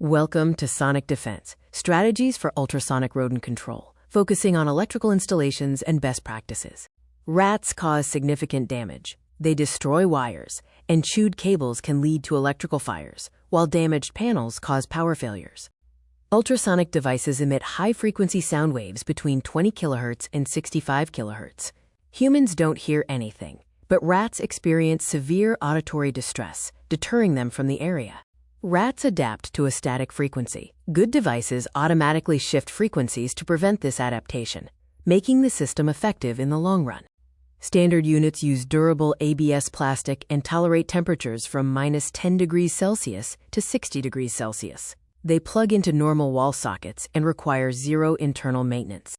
Welcome to Sonic Defense, strategies for ultrasonic rodent control, focusing on electrical installations and best practices. Rats cause significant damage. They destroy wires, and chewed cables can lead to electrical fires, while damaged panels cause power failures. Ultrasonic devices emit high-frequency sound waves between 20 kHz and 65 kHz. Humans don't hear anything, but rats experience severe auditory distress, deterring them from the area. Rats adapt to a static frequency. Good devices automatically shift frequencies to prevent this adaptation, making the system effective in the long run. Standard units use durable ABS plastic and tolerate temperatures from -10 degrees Celsius to 60 degrees Celsius. They plug into normal wall sockets and require zero internal maintenance.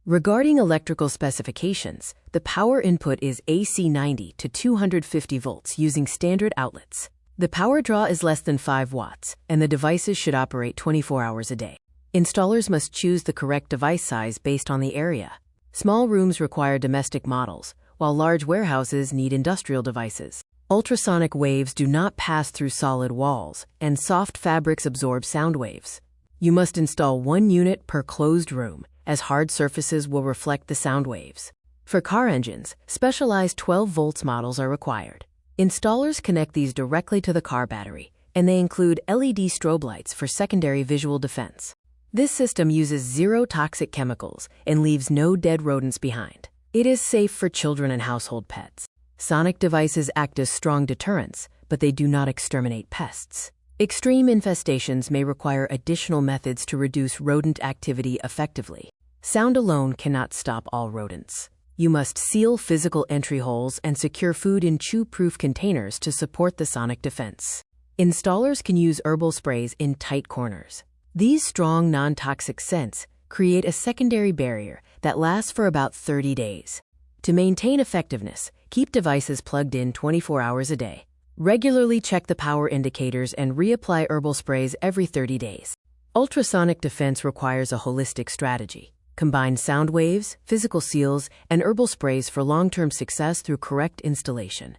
Regarding electrical specifications, the power input is AC 90 to 250 volts using standard outlets. The power draw is less than 5 watts, and the devices should operate 24 hours a day. Installers must choose the correct device size based on the area. Small rooms require domestic models, while large warehouses need industrial devices. Ultrasonic waves do not pass through solid walls, and soft fabrics absorb sound waves. You must install 1 unit per closed room, as hard surfaces will reflect the sound waves. For car engines, specialized 12 volts models are required. Installers connect these directly to the car battery, and they include LED strobe lights for secondary visual defense. This system uses zero toxic chemicals and leaves no dead rodents behind. It is safe for children and household pets. Sonic devices act as strong deterrents, but they do not exterminate pests. Extreme infestations may require additional methods to reduce rodent activity effectively. Sound alone cannot stop all rodents. You must seal physical entry holes and secure food in chew-proof containers to support the sonic defense. Installers can use herbal sprays in tight corners. These strong, non-toxic scents create a secondary barrier that lasts for about 30 days. To maintain effectiveness, keep devices plugged in 24 hours a day. Regularly check the power indicators and reapply herbal sprays every 30 days. Ultrasonic defense requires a holistic strategy. Combine sound waves, physical seals, and herbal sprays for long-term success through correct installation.